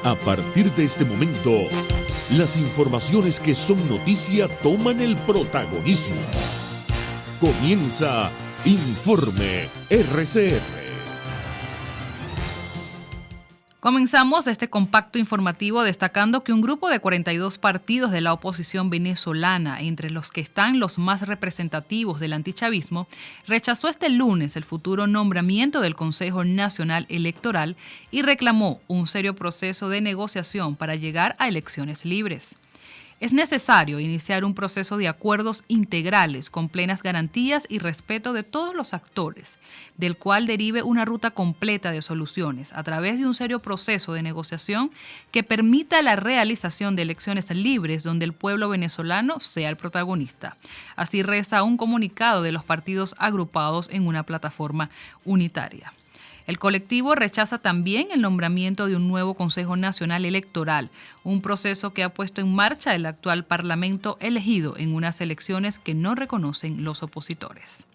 A partir de este momento, las informaciones que son noticia toman el protagonismo. Comienza Informe RCR. Comenzamos este compacto informativo destacando que un grupo de 42 partidos de la oposición venezolana, entre los que están los más representativos del antichavismo, rechazó este lunes el futuro nombramiento del Consejo Nacional Electoral y reclamó un serio proceso de negociación para llegar a elecciones libres. Es necesario iniciar un proceso de acuerdos integrales con plenas garantías y respeto de todos los actores, del cual derive una ruta completa de soluciones a través de un serio proceso de negociación que permita la realización de elecciones libres donde el pueblo venezolano sea el protagonista. Así reza un comunicado de los partidos agrupados en una plataforma unitaria. El colectivo rechaza también el nombramiento de un nuevo Consejo Nacional Electoral, un proceso que ha puesto en marcha el actual Parlamento elegido en unas elecciones que no reconocen los opositores.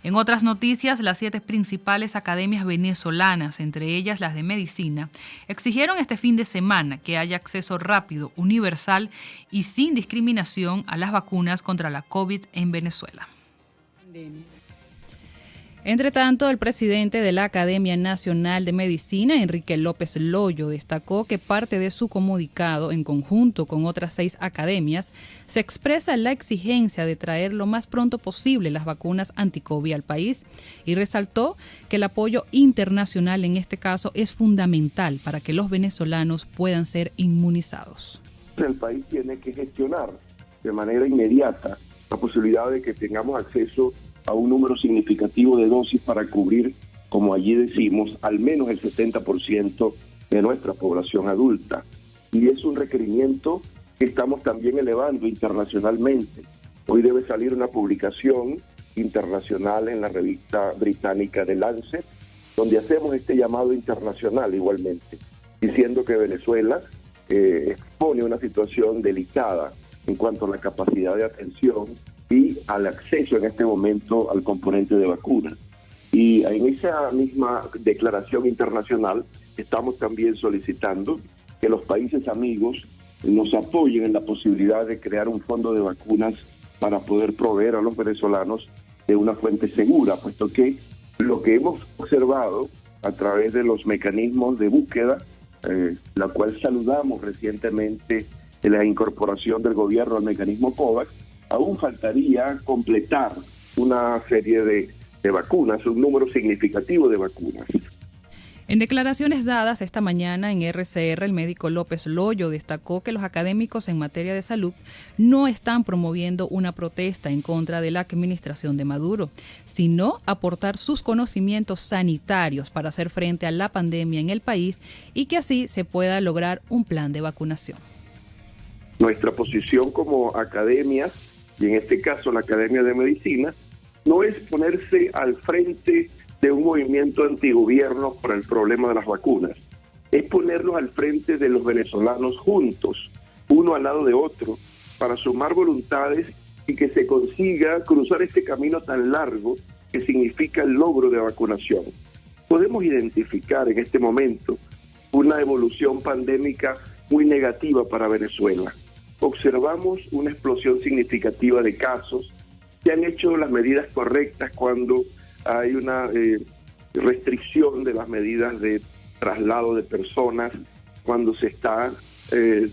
En otras noticias, las 7 principales academias venezolanas, entre ellas las de medicina, exigieron este fin de semana que haya acceso rápido, universal y sin discriminación a las vacunas contra la COVID en Venezuela. Entre tanto, el presidente de la Academia Nacional de Medicina, Enrique López Loyo, destacó que parte de su comunicado, en conjunto con otras 6 academias, se expresa la exigencia de traer lo más pronto posible las vacunas anti-COVID al país y resaltó que el apoyo internacional en este caso es fundamental para que los venezolanos puedan ser inmunizados. El país tiene que gestionar de manera inmediata la posibilidad de que tengamos acceso a un número significativo de dosis para cubrir, como allí decimos, al menos el 70% de nuestra población adulta. Y es un requerimiento que estamos también elevando internacionalmente. Hoy debe salir una publicación internacional en la revista británica The Lancet, donde hacemos este llamado internacional igualmente, diciendo que Venezuela expone una situación delicada en cuanto a la capacidad de atención y al acceso en este momento al componente de vacunas. Y en esa misma declaración internacional estamos también solicitando que los países amigos nos apoyen en la posibilidad de crear un fondo de vacunas para poder proveer a los venezolanos de una fuente segura, puesto que lo que hemos observado a través de los mecanismos de búsqueda, la cual saludamos recientemente de la incorporación del gobierno al mecanismo COVAX, aún faltaría completar una serie de vacunas, un número significativo de vacunas. En declaraciones dadas esta mañana en RCR, el médico López Loyo destacó que los académicos en materia de salud no están promoviendo una protesta en contra de la administración de Maduro, sino aportar sus conocimientos sanitarios para hacer frente a la pandemia en el país y que así se pueda lograr un plan de vacunación. Nuestra posición como academia, y en este caso la Academia de Medicina, no es ponerse al frente de un movimiento antigobierno para el problema de las vacunas, es ponernos al frente de los venezolanos juntos, uno al lado de otro, para sumar voluntades y que se consiga cruzar este camino tan largo que significa el logro de vacunación. Podemos identificar en este momento una evolución pandémica muy negativa para Venezuela. Observamos una explosión significativa de casos. Se han hecho las medidas correctas cuando hay una restricción de las medidas de traslado de personas, cuando se está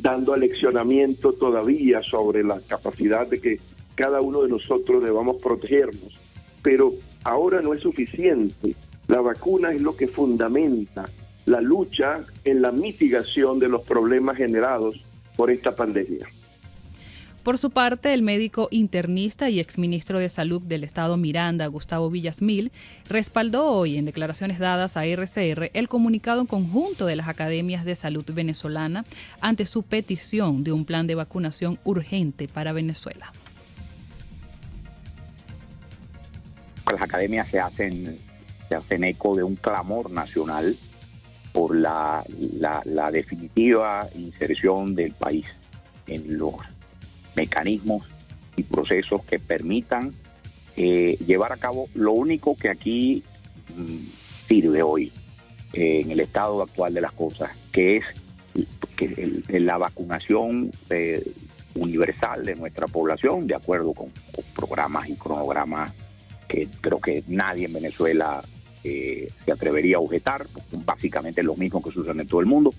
dando aleccionamiento todavía sobre la capacidad de que cada uno de nosotros debamos protegernos. Pero ahora no es suficiente. La vacuna es lo que fundamenta la lucha en la mitigación de los problemas generados por esta pandemia. Por su parte, el médico internista y exministro de Salud del Estado Miranda, Gustavo Villasmil, respaldó hoy en declaraciones dadas a RCR el comunicado en conjunto de las academias de salud venezolana ante su petición de un plan de vacunación urgente para Venezuela. Las academias se hacen eco de un clamor nacional por la definitiva inserción del país en los mecanismos y procesos que permitan llevar a cabo lo único que aquí sirve hoy en el estado actual de las cosas, que es la vacunación universal de nuestra población, de acuerdo con programas y cronogramas que creo que nadie en Venezuela se atrevería a objetar, básicamente los mismos que suceden en todo el mundo,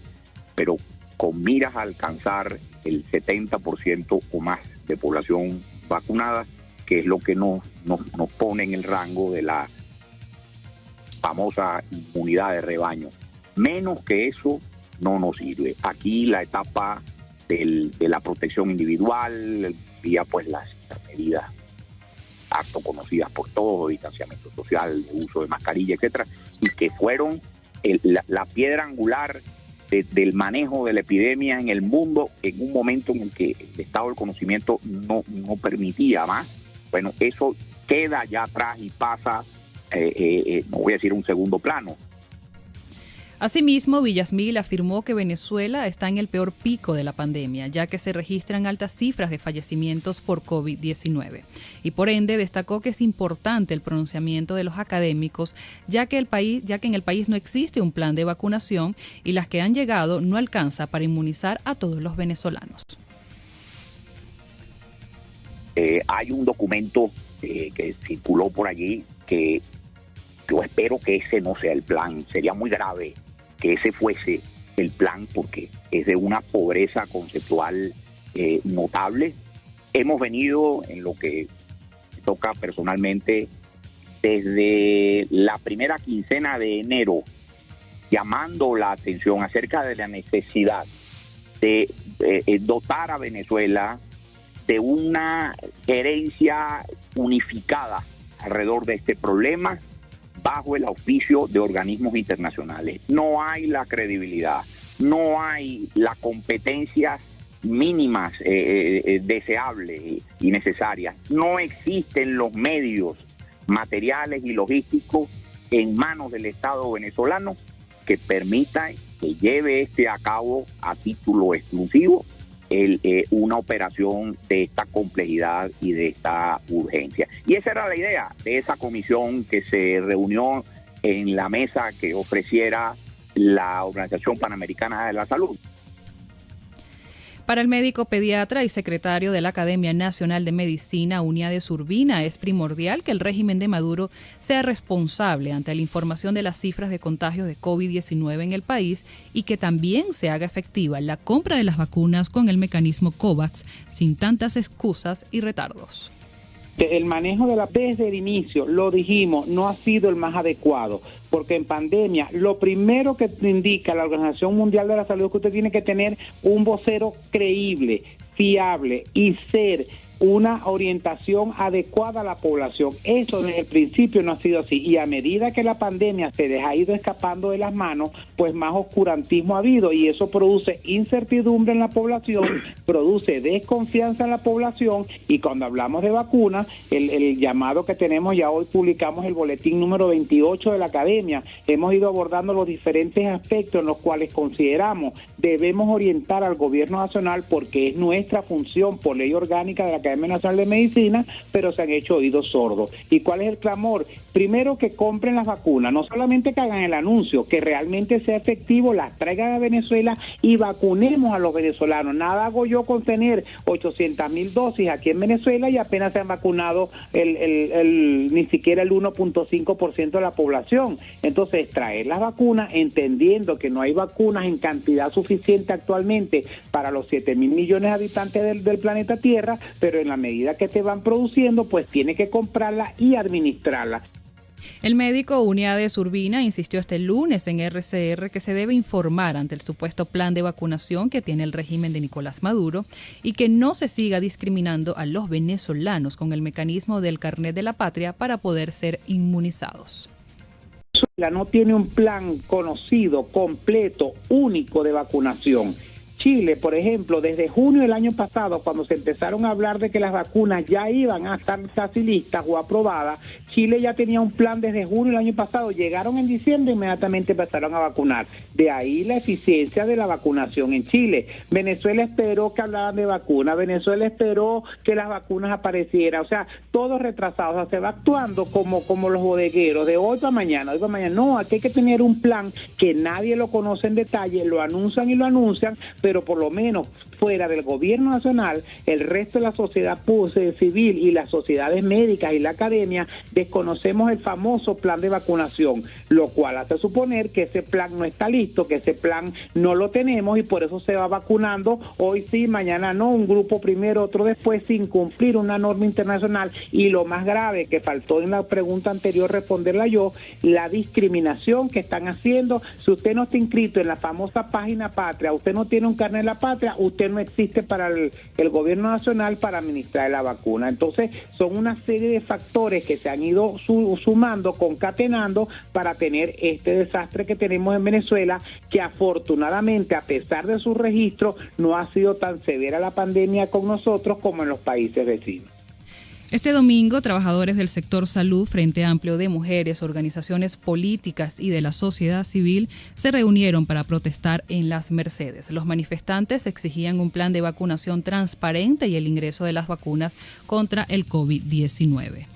pero con miras a alcanzar el 70% o más de población vacunada, que es lo que nos pone en el rango de la famosa inmunidad de rebaño. Menos que eso no nos sirve. Aquí la etapa de la protección individual, vía pues las medidas harto conocidas por todos, distanciamiento social, uso de mascarilla, etcétera, y que fueron la piedra angular del manejo de la epidemia en el mundo en un momento en el que el estado del conocimiento no permitía más. Bueno, eso queda ya atrás y pasa, no voy a decir un segundo plano. Asimismo, Villasmil afirmó que Venezuela está en el peor pico de la pandemia, ya que se registran altas cifras de fallecimientos por COVID-19. Y por ende destacó que es importante el pronunciamiento de los académicos, ya que en el país no existe un plan de vacunación y las que han llegado no alcanza para inmunizar a todos los venezolanos. Hay un documento que circuló por allí que yo espero que ese no sea el plan. Sería muy grave que ese fuese el plan, porque es de una pobreza conceptual notable. Hemos venido, en lo que me toca personalmente, desde la primera quincena de enero, llamando la atención acerca de la necesidad de dotar a Venezuela de una gerencia unificada alrededor de este problema, bajo el auspicio de organismos internacionales. No hay la credibilidad, no hay las competencias mínimas deseables y necesarias. No existen los medios materiales y logísticos en manos del Estado venezolano que permitan que lleve a cabo a título exclusivo una operación de esta complejidad y de esta urgencia. Y esa era la idea de esa comisión que se reunió en la mesa que ofreciera la Organización Panamericana de la Salud. Para el médico pediatra y secretario de la Academia Nacional de Medicina, Uniades Urbina, es primordial que el régimen de Maduro sea responsable ante la información de las cifras de contagios de COVID-19 en el país y que también se haga efectiva la compra de las vacunas con el mecanismo COVAX sin tantas excusas y retardos. El manejo de desde el inicio, lo dijimos, no ha sido el más adecuado, porque en pandemia lo primero que indica la Organización Mundial de la Salud es que usted tiene que tener un vocero creíble, fiable y ser una orientación adecuada a la población. Eso desde el principio no ha sido así, y a medida que la pandemia se les ha ido escapando de las manos, pues más oscurantismo ha habido, y eso produce incertidumbre en la población, produce desconfianza en la población. Y cuando hablamos de vacunas, el llamado que tenemos, ya hoy publicamos el boletín número 28 de la Academia, hemos ido abordando los diferentes aspectos en los cuales consideramos debemos orientar al gobierno nacional, porque es nuestra función por ley orgánica de la Academia Nacional de Medicina, pero se han hecho oídos sordos. ¿Y cuál es el clamor? Primero, que compren las vacunas, no solamente que hagan el anuncio, que realmente sea efectivo, las traigan a Venezuela y vacunemos a los venezolanos. Nada hago yo con tener 800,000 dosis aquí en Venezuela y apenas se han vacunado ni siquiera el 1.5% de la población. Entonces, traer las vacunas, entendiendo que no hay vacunas en cantidad suficiente actualmente para los 7,000 millones de habitantes del planeta Tierra, pero en la medida que se van produciendo, pues tiene que comprarla y administrarla. El médico Uniades Urbina insistió este lunes en RCR que se debe informar ante el supuesto plan de vacunación que tiene el régimen de Nicolás Maduro y que no se siga discriminando a los venezolanos con el mecanismo del carnet de la patria para poder ser inmunizados. No tiene un plan conocido, completo, único de vacunación. Chile, por ejemplo, desde junio del año pasado, cuando se empezaron a hablar de que las vacunas ya iban a estar casi listas o aprobadas, Chile ya tenía un plan desde junio del año pasado, llegaron en diciembre e inmediatamente empezaron a vacunar. De ahí la eficiencia de la vacunación en Chile. Venezuela esperó que hablaran de vacunas, Venezuela esperó que las vacunas aparecieran, o sea, todo retrasado, o sea, se va actuando como los bodegueros, de hoy para mañana, no, aquí hay que tener un plan que nadie lo conoce en detalle, lo anuncian, pero por lo menos fuera del gobierno nacional, el resto de la sociedad civil y las sociedades médicas y la academia desconocemos el famoso plan de vacunación, lo cual hace suponer que ese plan no está listo, que ese plan no lo tenemos y por eso se va vacunando hoy sí, mañana no, un grupo primero, otro después, sin cumplir una norma internacional. Y lo más grave, que faltó en la pregunta anterior responderla yo, la discriminación que están haciendo. Si usted no está inscrito en la famosa página Patria, usted no tiene un carnet de la Patria, usted no existe para el gobierno nacional para administrar la vacuna. Entonces son una serie de factores que se han ido sumando, concatenando para tener este desastre que tenemos en Venezuela, que afortunadamente, a pesar de su registro, no ha sido tan severa la pandemia con nosotros como en los países vecinos. Este domingo, trabajadores del sector salud, Frente Amplio de Mujeres, organizaciones políticas y de la sociedad civil se reunieron para protestar en Las Mercedes. Los manifestantes exigían un plan de vacunación transparente y el ingreso de las vacunas contra el COVID-19.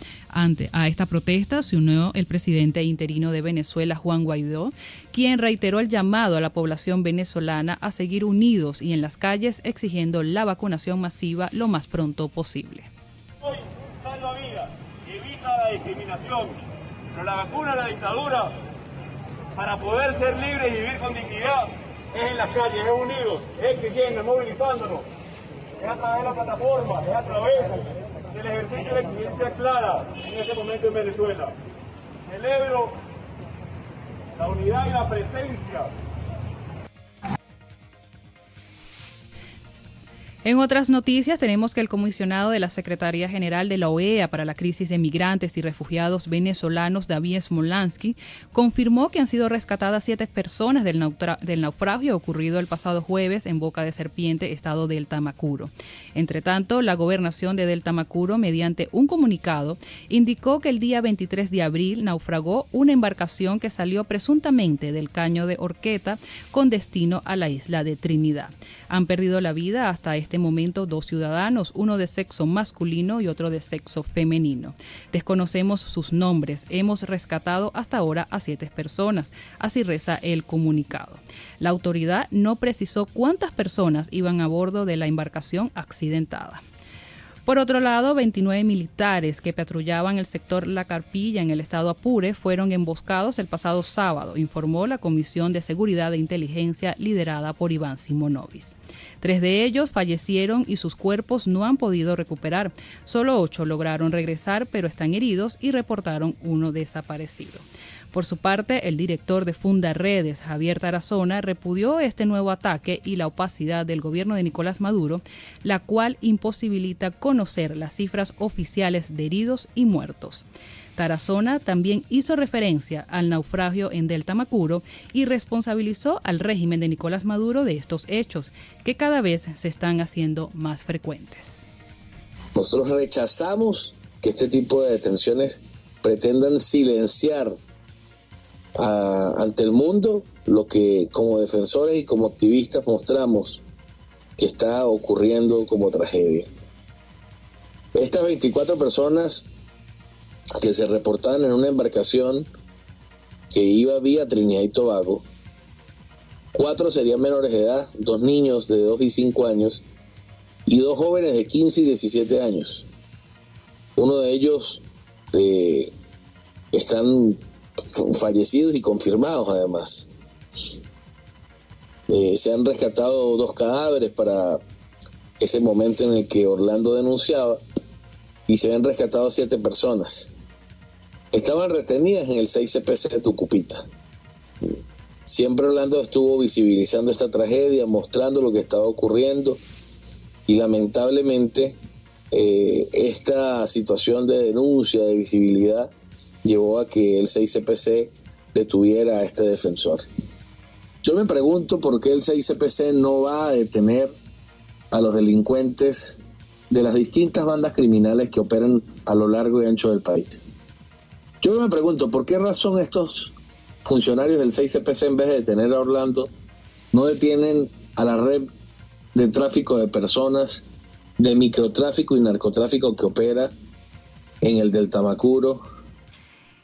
A esta protesta se unió el presidente interino de Venezuela, Juan Guaidó, quien reiteró el llamado a la población venezolana a seguir unidos y en las calles exigiendo la vacunación masiva lo más pronto posible. Salva vidas, evita la discriminación, pero la vacuna de la dictadura, para poder ser libres y vivir con dignidad, es en las calles, es unidos, es exigiendo, es movilizándonos, es a través de la plataforma, es a través del ejercicio de exigencia clara en este momento en Venezuela. Celebro la unidad y la presencia. En otras noticias, tenemos que el comisionado de la Secretaría General de la OEA para la crisis de migrantes y refugiados venezolanos, David Smolansky, confirmó que han sido rescatadas 7 personas del naufragio ocurrido el pasado jueves en Boca de Serpiente, estado del Tamacuro. Entre tanto, la gobernación de Del Tamacuro, mediante un comunicado, indicó que el día 23 de abril naufragó una embarcación que salió presuntamente del Caño de Horqueta con destino a la isla de Trinidad. Han perdido la vida hasta este momento 2 ciudadanos, uno de sexo masculino y otro de sexo femenino. Desconocemos sus nombres. Hemos rescatado hasta ahora a 7 personas. Así reza el comunicado. La autoridad no precisó cuántas personas iban a bordo de la embarcación accidentada. Por otro lado, 29 militares que patrullaban el sector La Carpilla en el estado Apure fueron emboscados el pasado sábado, informó la Comisión de Seguridad e Inteligencia liderada por Iván Simonovic. 3 de ellos fallecieron y sus cuerpos no han podido recuperar. Solo 8 lograron regresar, pero están heridos y reportaron uno desaparecido. Por su parte, el director de Fundaredes, Javier Tarazona, repudió este nuevo ataque y la opacidad del gobierno de Nicolás Maduro, la cual imposibilita conocer las cifras oficiales de heridos y muertos. Tarazona también hizo referencia al naufragio en Del Tamacuro y responsabilizó al régimen de Nicolás Maduro de estos hechos, que cada vez se están haciendo más frecuentes. Nosotros rechazamos que este tipo de detenciones pretendan silenciar ante el mundo lo que como defensores y como activistas mostramos que está ocurriendo como tragedia. Estas 24 personas que se reportaban en una embarcación que iba vía Trinidad y Tobago, 4 serían menores de edad, 2 niños de 2 y 5 años y 2 jóvenes de 15 y 17 años. Uno de ellos están fallecidos y confirmados además. Se han rescatado 2 cadáveres para ese momento en el que Orlando denunciaba y se han rescatado 7 personas. Estaban retenidas en el 6 CPC de Tucupita. Siempre Orlando estuvo visibilizando esta tragedia, mostrando lo que estaba ocurriendo y lamentablemente esta situación de denuncia, de visibilidad, llevó a que el 6 CPC detuviera a este defensor. Yo me pregunto por qué el CICPC no va a detener a los delincuentes de las distintas bandas criminales que operan a lo largo y ancho del país. Yo me pregunto por qué razón estos funcionarios del CICPC, en vez de detener a Orlando, no detienen a la red de tráfico de personas, de microtráfico y narcotráfico que opera en el del Tamacuro.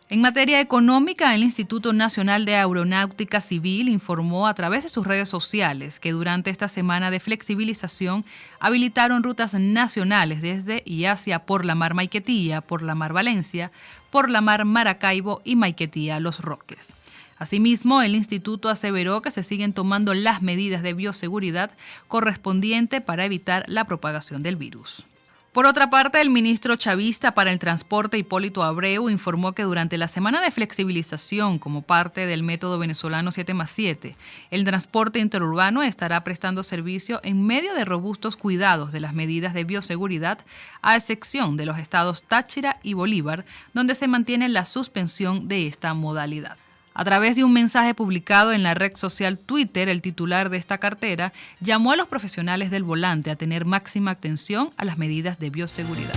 En materia económica, el Instituto Nacional de Aeronáutica Civil informó a través de sus redes sociales que durante esta semana de flexibilización habilitaron rutas nacionales desde y hacia por la mar Maiquetía, por la mar Valencia, por la mar Maracaibo y Maiquetía Los Roques. Asimismo, el instituto aseveró que se siguen tomando las medidas de bioseguridad correspondientes para evitar la propagación del virus. Por otra parte, el ministro chavista para el Transporte, Hipólito Abreu, informó que durante la semana de flexibilización como parte del método venezolano 7+7, el transporte interurbano estará prestando servicio en medio de robustos cuidados de las medidas de bioseguridad, a excepción de los estados Táchira y Bolívar, donde se mantiene la suspensión de esta modalidad. A través de un mensaje publicado en la red social Twitter, el titular de esta cartera llamó a los profesionales del volante a tener máxima atención a las medidas de bioseguridad.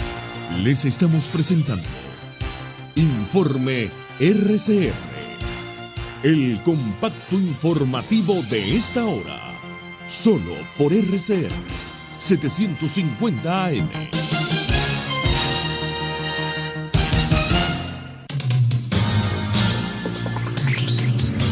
Les estamos presentando Informe RCR, el compacto informativo de esta hora, solo por RCR 750 AM.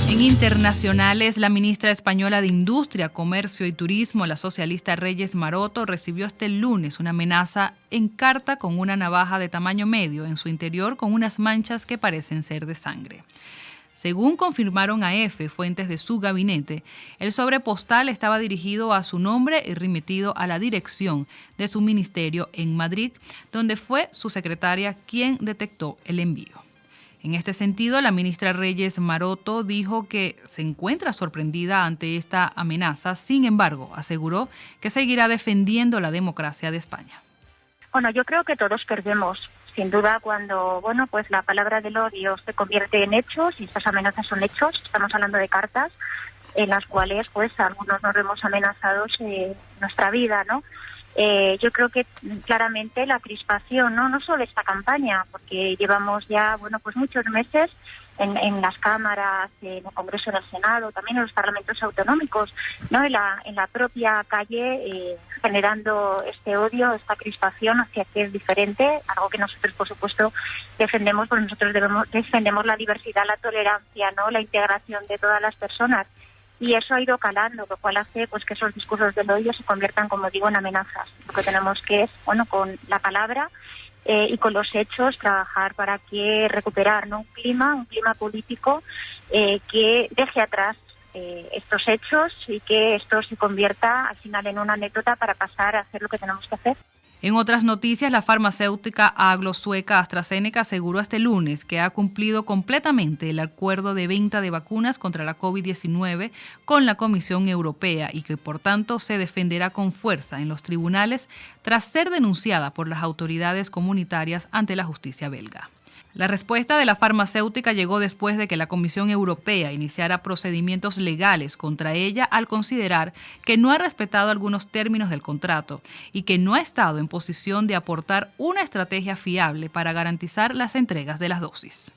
En internacionales, la ministra española de Industria, Comercio y Turismo, la socialista Reyes Maroto, recibió este lunes una amenaza en carta con una navaja de tamaño medio en su interior con unas manchas que parecen ser de sangre. Según confirmaron a EFE fuentes de su gabinete, el sobre postal estaba dirigido a su nombre y remitido a la dirección de su ministerio en Madrid, donde fue su secretaria quien detectó el envío. En este sentido, la ministra Reyes Maroto dijo que se encuentra sorprendida ante esta amenaza. Sin embargo, aseguró que seguirá defendiendo la democracia de España. Bueno, yo creo que todos perdemos, sin duda, cuando pues la palabra del odio se convierte en hechos y estas amenazas son hechos. Estamos hablando de cartas en las cuales pues algunos nos vemos amenazados en nuestra vida, ¿no? Yo creo que claramente la crispación, no solo esta campaña, porque llevamos ya pues muchos meses en las cámaras, en el Congreso, en el Senado, también en los parlamentos autonómicos, ¿no? En la propia calle, generando este odio, esta crispación hacia que es diferente, algo que nosotros, por supuesto, defendemos, porque nosotros defendemos la diversidad, la tolerancia, ¿no? La integración de todas las personas. Y eso ha ido calando, lo cual hace pues que esos discursos del odio se conviertan, como digo, en amenazas. Lo que tenemos que es, con la palabra y con los hechos, trabajar para que recuperar, ¿no? un clima político que deje atrás estos hechos y que esto se convierta al final en una anécdota para pasar a hacer lo que tenemos que hacer. En otras noticias, la farmacéutica anglo-sueca AstraZeneca aseguró este lunes que ha cumplido completamente el acuerdo de venta de vacunas contra la COVID-19 con la Comisión Europea y que, por tanto, se defenderá con fuerza en los tribunales tras ser denunciada por las autoridades comunitarias ante la justicia belga. La respuesta de la farmacéutica llegó después de que la Comisión Europea iniciara procedimientos legales contra ella al considerar que no ha respetado algunos términos del contrato y que no ha estado en posición de aportar una estrategia fiable para garantizar las entregas de las dosis.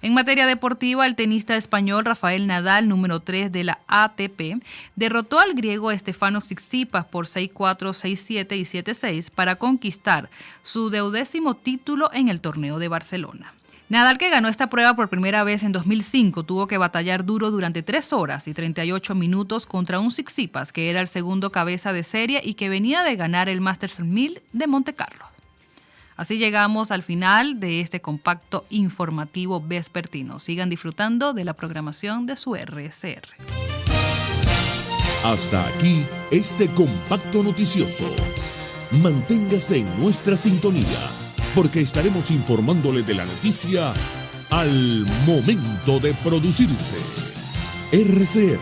En materia deportiva, el tenista español Rafael Nadal, número 3 de la ATP, derrotó al griego Stefanos Tsitsipas por 6-4, 6-7 y 7-6 para conquistar su 12º título en el torneo de Barcelona. Nadal, que ganó esta prueba por primera vez en 2005, tuvo que batallar duro durante 3 horas y 38 minutos contra un Tsitsipas que era el segundo cabeza de serie y que venía de ganar el Masters 1000 de Montecarlo. Así llegamos al final de este compacto informativo vespertino. Sigan disfrutando de la programación de su RCR. Hasta aquí este compacto noticioso. Manténgase en nuestra sintonía, porque estaremos informándole de la noticia al momento de producirse. RCR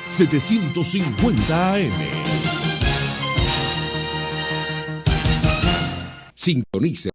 750 AM. Sintonice